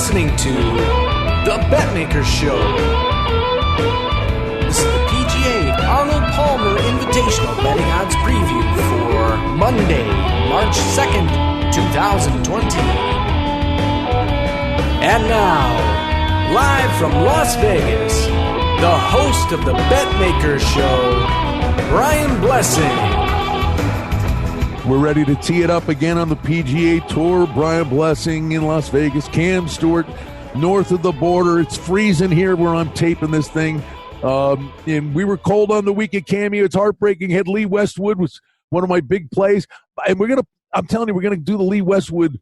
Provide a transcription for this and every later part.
listening to the Betmaker Show. This is the PGA Arnold Palmer Invitational betting odds preview for Monday, March 2nd, 2020. And now, live from Las Vegas, the host of the Betmaker Show, Brian Blessing. We're ready to tee it up again on the PGA Tour. Brian Blessing in Las Vegas. Cam Stewart north of the border. It's freezing here where I'm taping this thing. And we were cold on the weekend, Cammy. It's heartbreaking. Had Lee Westwood was one of my big plays. And I'm telling you, we're going to do the Lee Westwood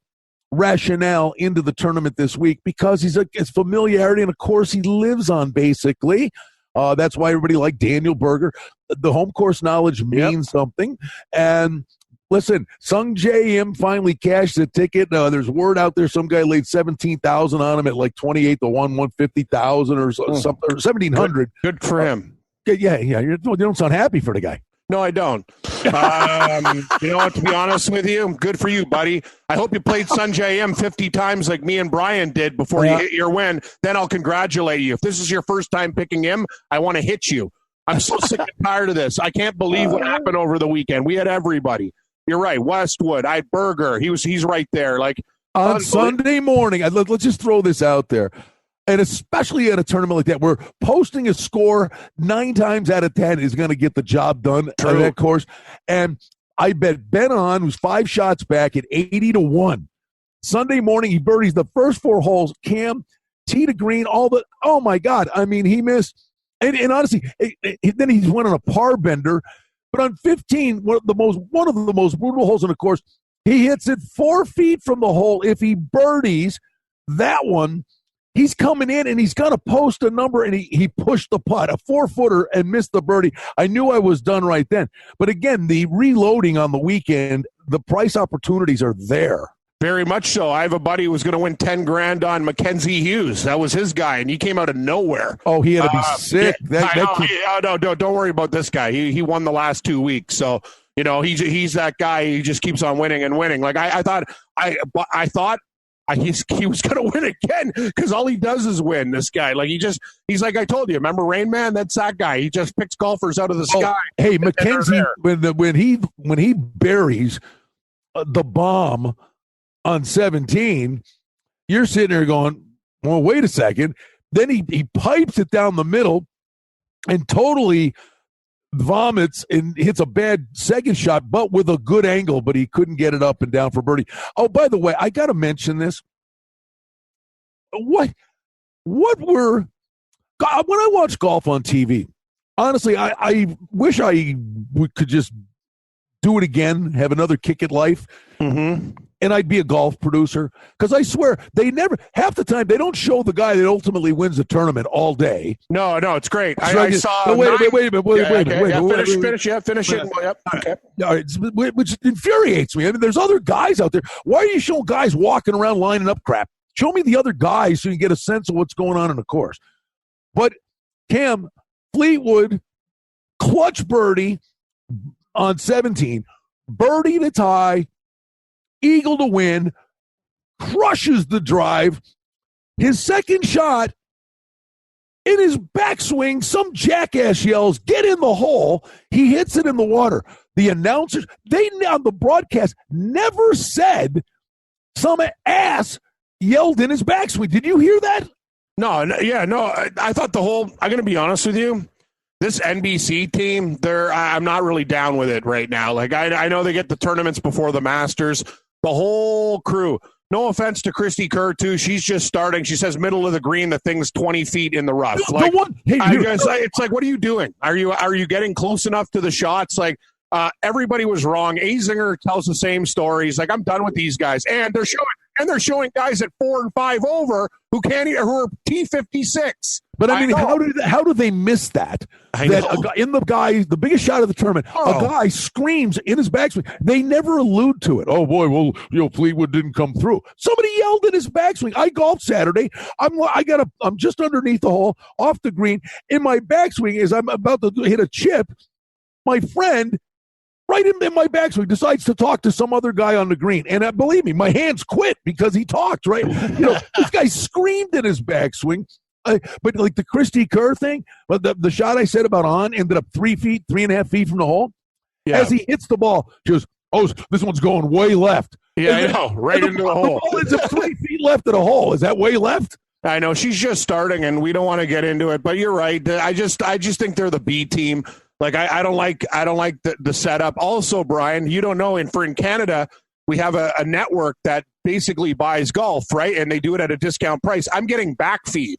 rationale into the tournament this week because it's familiarity and a course he lives on, basically. That's why everybody liked Daniel Berger. The home course knowledge means something. And listen, Sungjae Im finally cashed the ticket. There's word out there some guy laid $17,000 on him at like 28 to 1, 150,000 or something, or 1,700. Good for him. Yeah. You don't sound happy for the guy. No, I don't. You know what, to be honest with you, good for you, buddy. I hope you played Sungjae Im 50 times like me and Brian did before you hit your win. Then I'll congratulate you. If this is your first time picking him, I want to hit you. I'm so sick and tired of this. I can't believe what happened over the weekend. We had everybody. You're right. Westwood, I had Berger. He's right there. Like on Sunday morning, let's just throw this out there. And especially at a tournament like that, where posting a score 9 times out of 10 is going to get the job done on that course. And I bet Ben On, who's 5 shots back at 80 to 1. Sunday morning, he birdies the first 4 holes. Cam, tee to green, oh my God. I mean, he missed. And honestly, then he went on a par bender. But on 15, one of the most brutal holes in the course, he hits it 4 feet from the hole. If he birdies that one, he's coming in and he's going to post a number, and he pushed the putt, a 4-footer, and missed the birdie. I knew I was done right then. But again, the reloading on the weekend, the price opportunities are there. Very much so. I have a buddy who was going to win $10,000 on Mackenzie Hughes. That was his guy, and he came out of nowhere. Oh, he had to be sick. Don't worry about this guy. He won the last 2 weeks, so you know he's that guy. He just keeps on winning and winning. Like I thought he was going to win again because all he does is win. This guy, like he's like I told you. Remember Rain Man? That's that guy. He just picks golfers out of the sky. Hey, Mackenzie, when he buries the bomb on 17, you're sitting there going, well, wait a second. Then he pipes it down the middle and totally vomits and hits a bad second shot, but with a good angle, but he couldn't get it up and down for birdie. Oh, by the way, I got to mention this. When I watch golf on TV, honestly, I wish could just do it again, have another kick at life. Mm-hmm. And I'd be a golf producer because I swear half the time they don't show the guy that ultimately wins the tournament all day. No, it's great. So I saw. Wait a minute. Finish it. Yep. Okay. All right, which infuriates me. I mean, there's other guys out there. Why are you showing guys walking around lining up crap? Show me the other guys so you get a sense of what's going on in the course. But Cam, Fleetwood, clutch birdie on 17, birdie to tie. Eagle to win, crushes the drive. His second shot, in his backswing, some jackass yells, "Get in the hole." He hits it in the water. The announcers, on the broadcast, never said some ass yelled in his backswing. Did you hear that? No. I thought I'm going to be honest with you. This NBC team, I'm not really down with it right now. Like I know they get the tournaments before the Masters. The whole crew. No offense to Christy Kerr, too. She's just starting. She says middle of the green. The thing's 20 feet in the rough. It's like, what are you doing? Are you getting close enough to the shots? Like everybody was wrong. Azinger tells the same stories. Like I'm done with these guys, and they're showing guys at 4 and 5 over who are T56. But I mean, how do they miss that? The biggest shot of the tournament, a guy screams in his backswing. They never allude to it. Oh boy, well, Fleetwood didn't come through. Somebody yelled in his backswing. I golfed Saturday. I'm just underneath the hole, off the green. In my backswing, as I'm about to hit a chip, my friend right in my backswing, decides to talk to some other guy on the green. And believe me, my hands quit because he talked, right? This guy screamed in his backswing. But like the Christy Kerr thing, the shot I said about on ended up 3.5 feet from the hole. Yeah. As he hits the ball, just, this one's going way left. Yeah, I know, right into the hole. The ball ends up 3 feet left of the hole. Is that way left? I know, she's just starting, and we don't want to get into it. But you're right. I just think they're the B team. Like I don't like the setup. Also, Brian, you don't know, in Canada, we have a network that basically buys golf, right? And they do it at a discount price. I'm getting backfeed.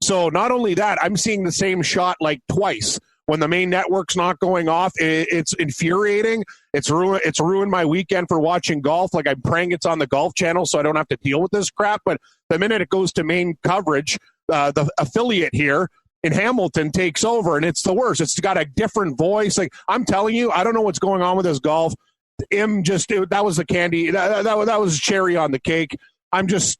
So not only that, I'm seeing the same shot like twice. When the main network's not going off, it's infuriating. It's ruined my weekend for watching golf. Like, I'm praying it's on the Golf Channel so I don't have to deal with this crap. But the minute it goes to main coverage, the affiliate here in Hamilton takes over, and it's the worst. It's got a different voice. Like, I'm telling you, I don't know what's going on with this golf. That was the candy. That was cherry on the cake. I'm just,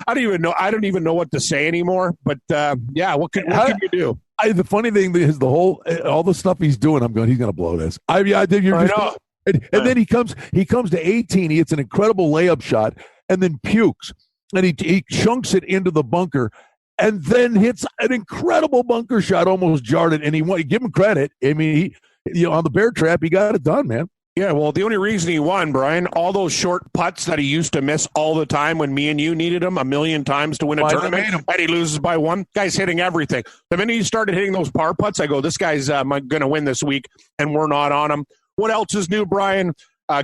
I don't even know what to say anymore. But what can you do? The funny thing is all the stuff he's doing. I'm going, he's going to blow this. I know. And then he comes to 18. He hits an incredible layup shot and then pukes, and he chunks it into the bunker, and then hits an incredible bunker shot, almost jarred it. And give him credit. I mean, on the bear trap, he got it done, man. Yeah, well, the only reason he won, Brian, all those short putts that he used to miss all the time when me and you needed him 1,000,000 times to win a tournament, and he loses by one. Guy's hitting everything. The minute he started hitting those par putts, I go, this guy's going to win this week, and we're not on him. What else is new, Brian?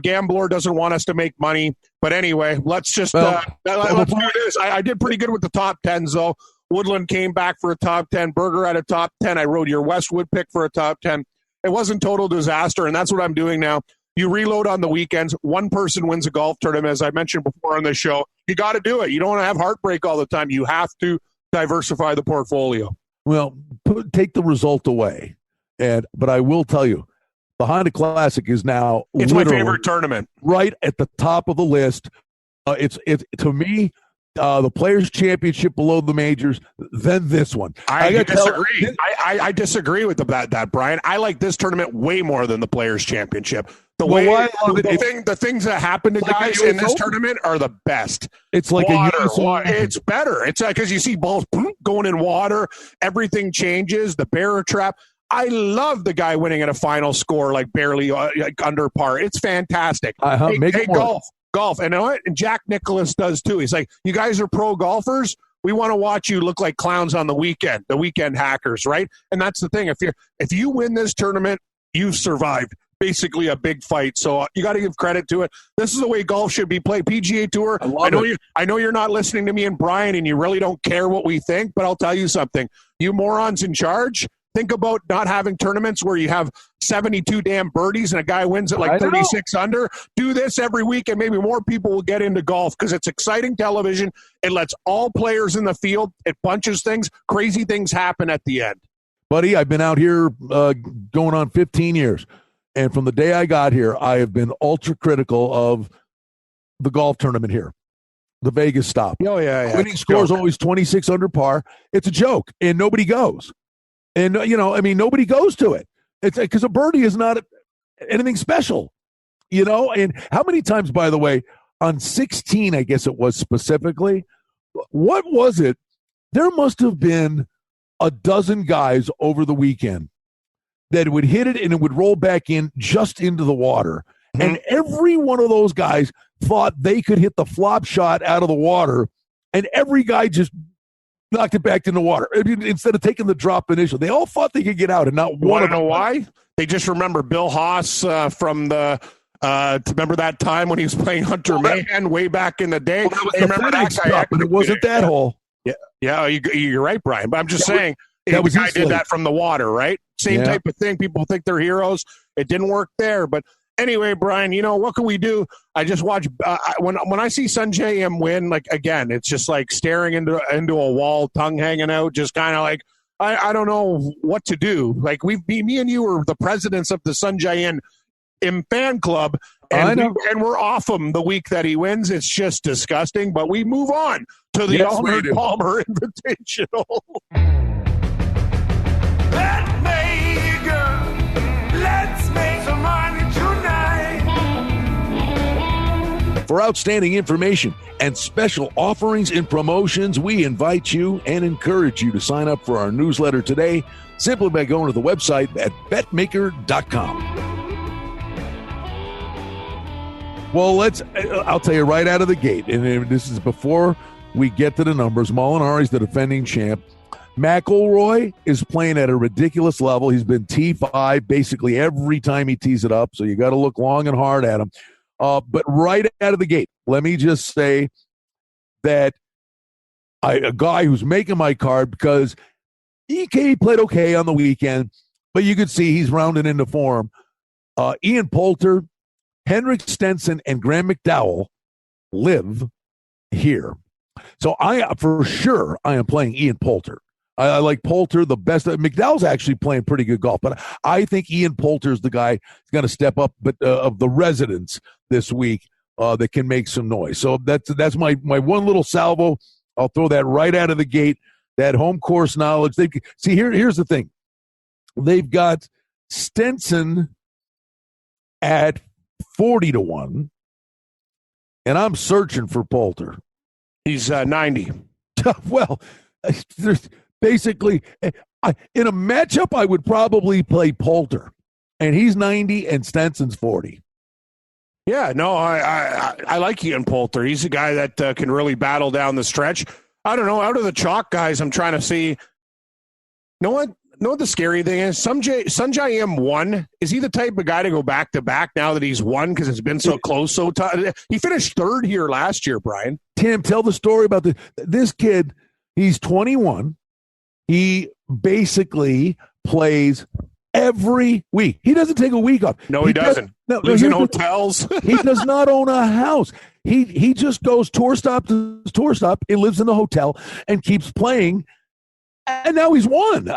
Gambler doesn't want us to make money. But anyway, let's just let's do this. I did pretty good with the top 10s, though. Woodland came back for a top 10. Berger had a top 10. I rode your Westwood pick for a top 10. It wasn't total disaster, and that's what I'm doing now. You reload on the weekends. One person wins a golf tournament, as I mentioned before on this show. You got to do it. You don't want to have heartbreak all the time. You have to diversify the portfolio. Well, take the result away. But I will tell you, the Honda Classic is now it's my favorite tournament. Right at the top of the list. It's to me, the Players' Championship below the majors, then this one. I disagree. I disagree with that, Brian. I like this tournament way more than the Players' Championship. The things that happen to guys in this tournament are the best. It's like water. It's better. It's because you see balls going in water. Everything changes. The bear trap. I love the guy winning at a final score like barely under par. It's fantastic. Hey, golf. And you know what? And Jack Nicklaus does too. He's like, you guys are pro golfers. We want to watch you look like clowns on the weekend hackers, right? And that's the thing. If you win this tournament, you've survived basically a big fight. So you got to give credit to it. This is the way golf should be played. PGA Tour. I know you're not listening to me and Brian, and you really don't care what we think, but I'll tell you something. You morons in charge, think about not having tournaments where you have 72 damn birdies and a guy wins at like 36 under. Do this every week, and maybe more people will get into golf because it's exciting television. It lets all players in the field. It bunches things. Crazy things happen at the end. Buddy, I've been out here going on 15 years. And from the day I got here, I have been ultra critical of the golf tournament here, the Vegas stop. Oh, yeah. Winning score is always 26 under par. It's a joke, and nobody goes. And, nobody goes to it. It's because a birdie is not anything special, And how many times, by the way, on 16, I guess it was specifically, what was it? There must have been a dozen guys over the weekend that would hit it and it would roll back in just into the water. Mm-hmm. And every one of those guys thought they could hit the flop shot out of the water, and every guy just knocked it back in the water instead of taking the drop initial. They all thought they could get out, and not one of them. Know why? They just remember Bill Haas from the remember that time when he was playing Hunter Mahan way back in the day? They remember that guy, but it wasn't that hole. Yeah, you're right, Brian. But I'm just saying, the guy did that from the water, right? Same type of thing. People think they're heroes. It didn't work there. But anyway, Brian, what can we do? I just watch when I see Sungjae Im win, like, again, it's just like staring into a wall, tongue hanging out, just kind of like, I don't know what to do. Like, me and you are the presidents of the Sungjae Im fan club, and we're off him the week that he wins. It's just disgusting. But we move on to the Arnold Palmer Invitational. Betmaker, let's make some money For outstanding information and special offerings and promotions, we invite you and encourage you to sign up for our newsletter today simply by going to the website at betmaker.com. Well, I'll tell you right out of the gate, and this is before we get to the numbers. Molinari's the defending champ. McIlroy is playing at a ridiculous level. He's been T5 basically every time he tees it up, so you got to look long and hard at him. But right out of the gate, let me just say that a guy who's making my card, because he played okay on the weekend, but you could see he's rounding into form. Ian Poulter, Henrik Stenson, and Graham McDowell live here. So I am playing Ian Poulter. I like Poulter the best. McDowell's actually playing pretty good golf, but I think Ian Poulter's the guy who's going to step up, but of the residents this week that can make some noise. So that's my one little salvo. I'll throw that right out of the gate. That home course knowledge. Here's the thing. They've got Stenson at 40-1, and I'm searching for Poulter. He's 90. Well, there's basically in a matchup, I would probably play Poulter, and he's 90 and Stenson's 40. Yeah, no, I like Ian Poulter. He's a guy that can really battle down the stretch. I don't know. Out of the chalk guys, I'm trying to see. You know what the scary thing is? Sungjae Im won. Is he the type of guy to go back-to-back now that he's won because it's been so close, so tough? He finished third here last year, Brian. Tim, tell the story about this kid. He's 21. He basically plays every week. He doesn't take a week off. No, he doesn't. Lives in hotels. He does not own a house. He just goes tour stop to tour stop. He lives in the hotel and keeps playing. And now he's won.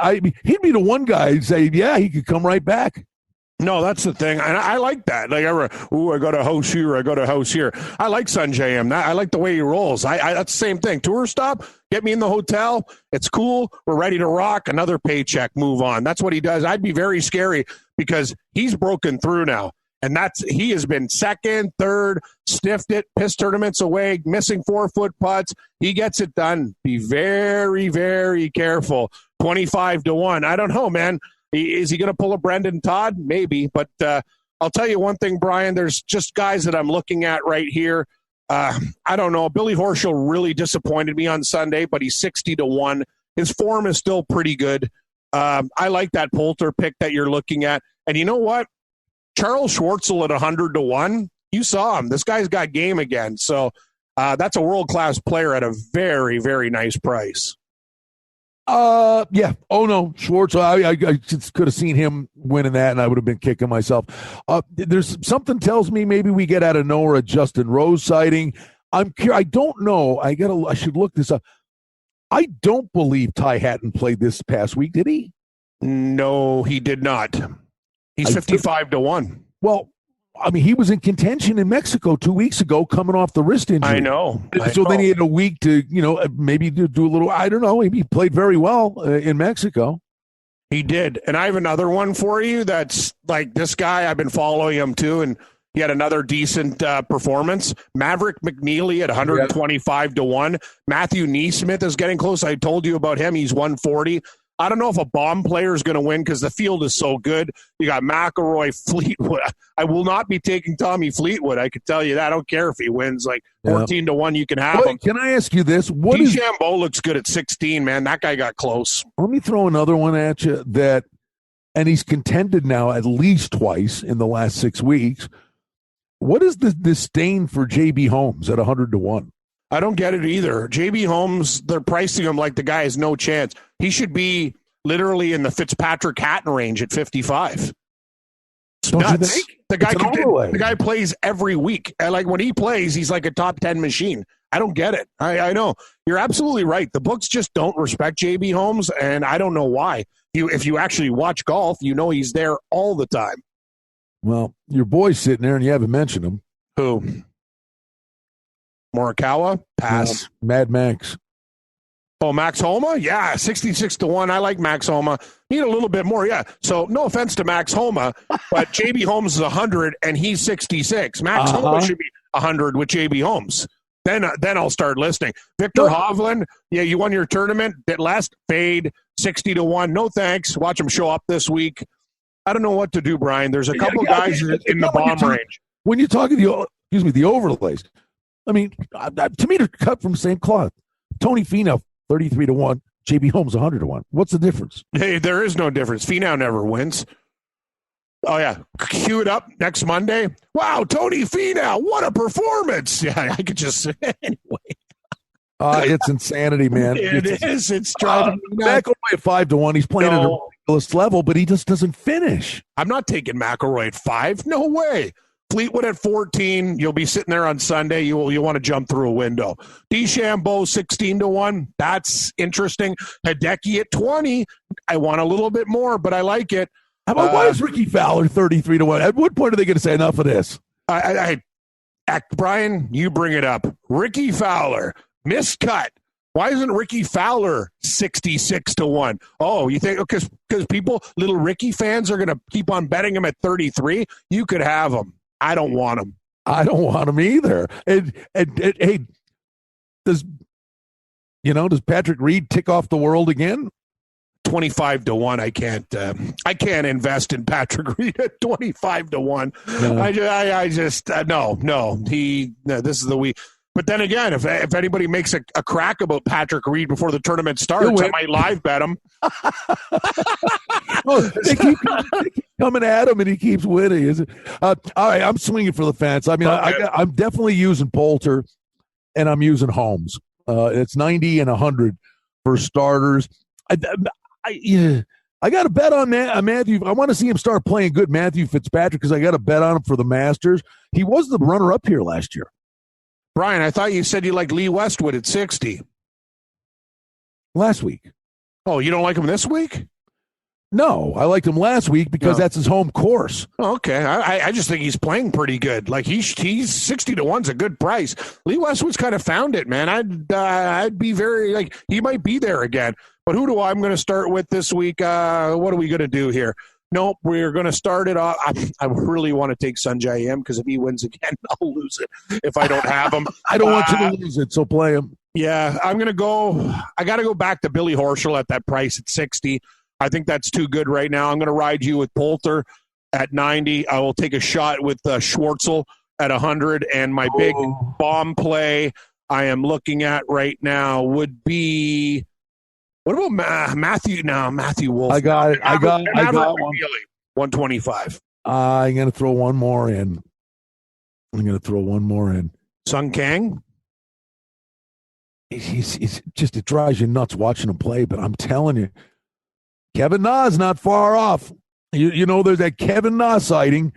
He'd be the one guy who'd say, yeah, he could come right back. No, that's the thing. And I like that. Like, I got a house here, I got a house here. I like Sungjae Im. I like the way he rolls. That's the same thing. Tour stop, get me in the hotel. It's cool. We're ready to rock. Another paycheck, move on. That's what he does. I'd be very scary because he's broken through now. And he has been second, third, sniffed it, pissed tournaments away, missing 4-foot putts. He gets it done. Be very, very careful. 25-1. I don't know, man. Is he going to pull a Brendan Todd? Maybe. But I'll tell you one thing, Brian. There's just guys that I'm looking at right here. I don't know. Billy Horschel really disappointed me on Sunday, but he's 60-1. His form is still pretty good. I like that Poulter pick that you're looking at. And you know what? Charles Schwartzel at 100-1. You saw him. This guy's got game again. So that's a world-class player at a very, very nice price. Yeah. Oh, no. Schwartz, I just could have seen him winning that, and I would have been kicking myself. There's something tells me maybe we get out of nowhere a Justin Rose sighting. I'm curious. I don't know. I should look this up. I don't believe Ty Hatton played this past week, did he? No, he did not. He's 55-1. Well, I mean, he was in contention in Mexico 2 weeks ago coming off the wrist injury. I know. Then he had a week to, maybe do a little, I don't know. He played very well in Mexico. He did. And I have another one for you that's like this guy. I've been following him too, and he had another decent performance. Maverick McNeely at 125-1. Matthew Neesmith is getting close. I told you about him. He's 140. I don't know if a bomb player is going to win because the field is so good. You got McIlroy, Fleetwood. I will not be taking Tommy Fleetwood. I can tell you that. I don't care if he wins like 14-1. You can have him. Can I ask you this? DeChambeau looks good at 16, man. That guy got close. Let me throw another one at you and he's contended now at least twice in the last 6 weeks. What is the disdain for J.B. Holmes at 100-1? I don't get it either. J.B. Holmes, they're pricing him like the guy has no chance. He should be literally in the Fitzpatrick Hatton range at 55. It's nuts. The guy plays every week. And like when he plays, he's like a top 10 machine. I don't get it. I know. You're absolutely right. The books just don't respect J.B. Holmes, and I don't know why. If you actually watch golf, you know he's there all the time. Well, your boy's sitting there, and you haven't mentioned him. Who? Morikawa? Pass. Mad Max. Oh, Max Homa? Yeah, 66-1. I like Max Homa. Need a little bit more, yeah. So no offense to Max Homa, but J.B. Holmes is 100 and he's 66. Max Homa should be 100 with JB Holmes. Then I'll start listening. Victor Hovland, yeah, you won your tournament. That last fade 60-1. No thanks. Watch him show up this week. I don't know what to do, Brian. There's a couple guys in the bomb range. When you're talking the overlays, I mean, to me, they're cut from the same cloth. Tony Finau, 33-1. JB Holmes, 100-1. What's the difference? Hey, there is no difference. Finau never wins. Oh, yeah. Cue it up next Monday. Wow, Tony Finau, what a performance. Yeah, I could just anyway. It's insanity, man. It is. It's driving me nuts. McIlroy at 5-1. He's playing at a ridiculous level, but he just doesn't finish. I'm not taking McIlroy at 5. No way. Fleetwood at 14. You'll be sitting there on Sunday. You'll want to jump through a window. DeChambeau 16-1. That's interesting. Hideki at 20. I want a little bit more, but I like it. How about why is Ricky Fowler 33-1? At what point are they going to say enough of this? Brian, you bring it up. Ricky Fowler, miscut. Why isn't Ricky Fowler 66-1? Oh, you think because little Ricky fans are going to keep on betting him at 33? You could have him. I don't want him. I don't want him either. And hey, does Patrick Reed tick off the world again? 25-1. I can't invest in Patrick Reed at 25-1. No. I just no. This is the week. But then again, if anybody makes a crack about Patrick Reed before the tournament starts, I might live bet him. They keep coming at him, and he keeps winning. All right, I'm swinging for the fence. I mean, okay. I'm definitely using Poulter, and I'm using Holmes. It's 90 and 100 for starters. I got to bet on Matthew. I want to see him start playing good, Matthew Fitzpatrick, because I got to bet on him for the Masters. He was the runner-up here last year. Brian, I thought you said you liked Lee Westwood at 60. Last week. Oh, you don't like him this week? No, I liked him last week because that's his home course. Oh, okay. I just think he's playing pretty good. Like he's 60-1's a good price. Lee Westwood's kind of found it, man. I'd be very he might be there again. But I'm going to start with this week? What are we going to do here? Nope, we're going to start it off. I really want to take Sungjae Im because if he wins again, I'll lose it if I don't have him. I don't want you to lose it, so play him. Yeah, I'm going to go. I got to go back to Billy Horschel at that price at 60. I think that's too good right now. I'm going to ride you with Poulter at 90. I will take a shot with Schwartzel at 100. And my big bomb play I am looking at right now would be – what about Matthew? No, Matthew Wolf. I got it. I got one. 125. I'm going to throw one more in. Sung Kang? He's just, it drives you nuts watching him play, but I'm telling you, Kevin Na is not far off. You know, there's that Kevin Na sighting.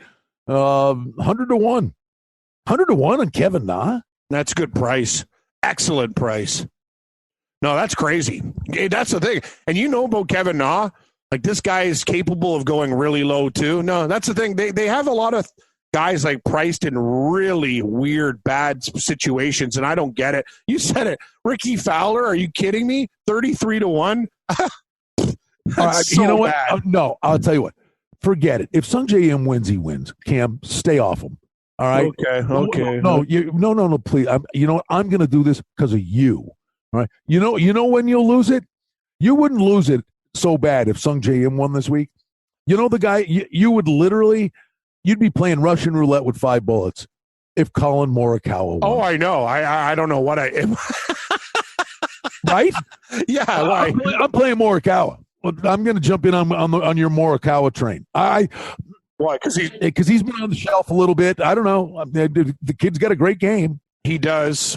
100-1. 100-1 on Kevin Na? That's a good price. Excellent price. No, that's crazy. That's the thing. And you know about Kevin Na? Like, this guy is capable of going really low, too. No, that's the thing. They have a lot of guys, priced in really weird, bad situations, and I don't get it. You said it. Ricky Fowler, are you kidding me? 33-1? You know what? No, I'll tell you what. Forget it. If Sungjae Im wins, he wins. Cam, stay off him. All right? Okay. No, please. You know what? I'm going to do this because of you. All right. You know when you'll lose it? You wouldn't lose it so bad if Sungjae Im won this week. You know the guy, you would literally, you'd be playing Russian roulette with 5 bullets if Colin Morikawa won. Oh, I know. I don't know what I am. Right? Yeah. I'm playing Morikawa. I'm going to jump in on your Morikawa train. Why? Because he's been on the shelf a little bit. I don't know. The kid's got a great game. He does.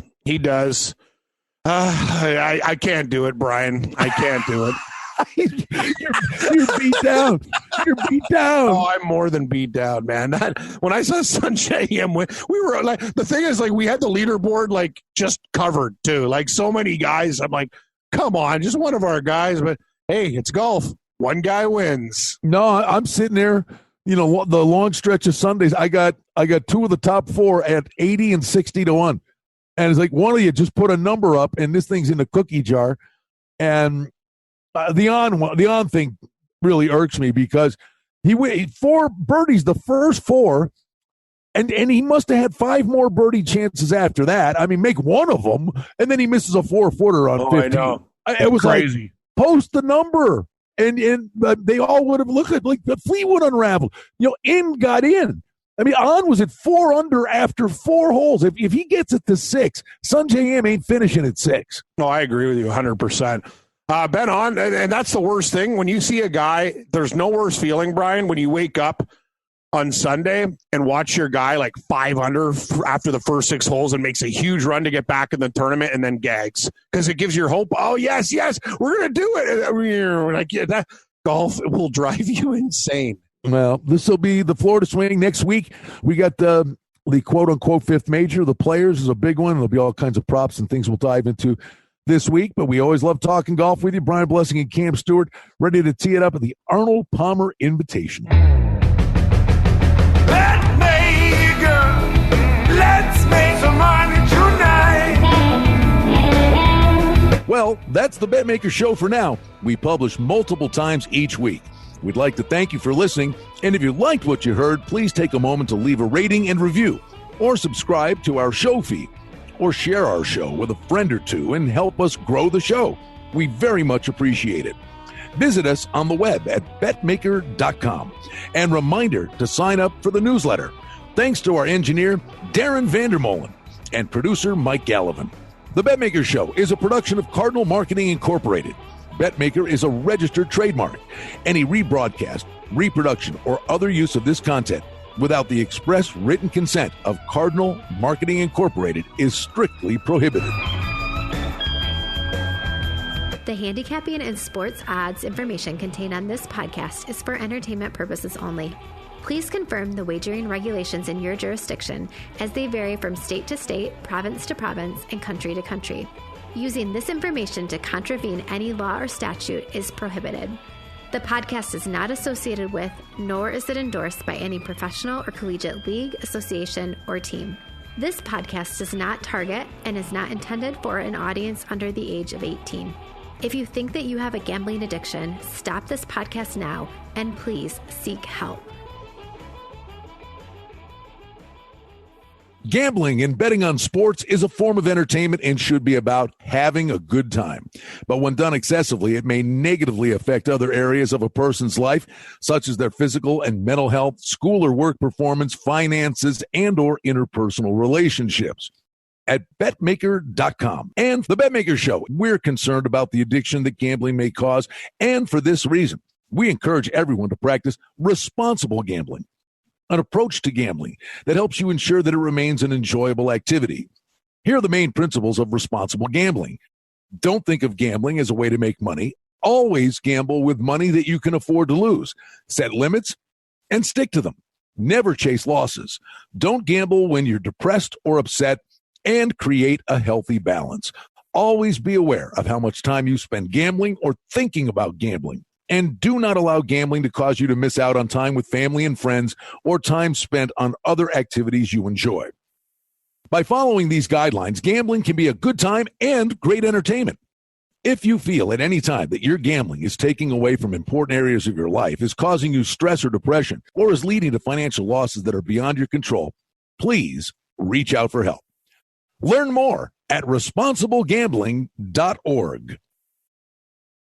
I can't do it, Brian. I can't do it. You're beat down. You're beat down. Oh, I'm more than beat down, man. When I saw Sungjae Im, we were like, the thing is, we had the leaderboard just covered too. So many guys. I'm like, come on, just one of our guys. But hey, it's golf. One guy wins. No, I'm sitting there. The long stretch of Sundays. I got 2 of the top 4 at 80 and 60-1. And it's one of you just put a number up, and this thing's in the cookie jar. And the on thing really irks me because he 4 birdies the first 4, And he must have had 5 more birdie chances after that. I mean, make one of them, and then he misses a 4-footer on 15. I know. It was crazy. Like, post the number. And they all would have looked like the Fleetwood unraveled. In got in. I mean, On was at 4 under after 4 holes. If he gets it to 6, Sungjae Im ain't finishing at 6. No, I agree with you 100%. Ben, On, and that's the worst thing. When you see a guy, there's no worse feeling, Brian, when you wake up on Sunday and watch your guy like 5 under after the first 6 holes and makes a huge run to get back in the tournament and then gags because it gives you hope. Oh, yes, we're going to do it. Like, yeah, that golf will drive you insane. Well, this will be the Florida Swing next week. We got the quote-unquote 5th major. The Players is a big one. There'll be all kinds of props and things we'll dive into this week, but we always love talking golf with you. Brian Blessing and Cam Stewart ready to tee it up at the Arnold Palmer Invitational. Betmaker, let's make some money tonight. Well, that's the Betmaker Show for now. We publish multiple times each week. We'd like to thank you for listening, and if you liked what you heard, please take a moment to leave a rating and review, or subscribe to our show feed, or share our show with a friend or two and help us grow the show. We very much appreciate it. Visit us on the web at betmaker.com. And reminder to sign up for the newsletter. Thanks to our engineer, Darren Vandermolen, and producer, Mike Gallivan. The Betmaker Show is a production of Cardinal Marketing Incorporated. Betmaker is a registered trademark. Any rebroadcast, reproduction, or other use of this content without the express written consent of Cardinal Marketing Incorporated is strictly prohibited. The handicapping and sports odds information contained on this podcast is for entertainment purposes only. Please confirm the wagering regulations in your jurisdiction as they vary from state to state, province to province, and country to country. Using this information to contravene any law or statute is prohibited. The podcast is not associated with, nor is it endorsed by any professional or collegiate league, association, or team. This podcast does not target and is not intended for an audience under the age of 18. If you think that you have a gambling addiction, stop this podcast now and please seek help. Gambling and betting on sports is a form of entertainment and should be about having a good time. But when done excessively, it may negatively affect other areas of a person's life, such as their physical and mental health, school or work performance, finances, and or interpersonal relationships. At Betmaker.com and the Betmaker Show, we're concerned about the addiction that gambling may cause, and for this reason, we encourage everyone to practice responsible gambling. An approach to gambling that helps you ensure that it remains an enjoyable activity. Here are the main principles of responsible gambling. Don't think of gambling as a way to make money. Always gamble with money that you can afford to lose. Set limits and stick to them. Never chase losses. Don't gamble when you're depressed or upset, and create a healthy balance. Always be aware of how much time you spend gambling or thinking about gambling. And do not allow gambling to cause you to miss out on time with family and friends or time spent on other activities you enjoy. By following these guidelines, gambling can be a good time and great entertainment. If you feel at any time that your gambling is taking away from important areas of your life, is causing you stress or depression, or is leading to financial losses that are beyond your control, please reach out for help. Learn more at responsiblegambling.org.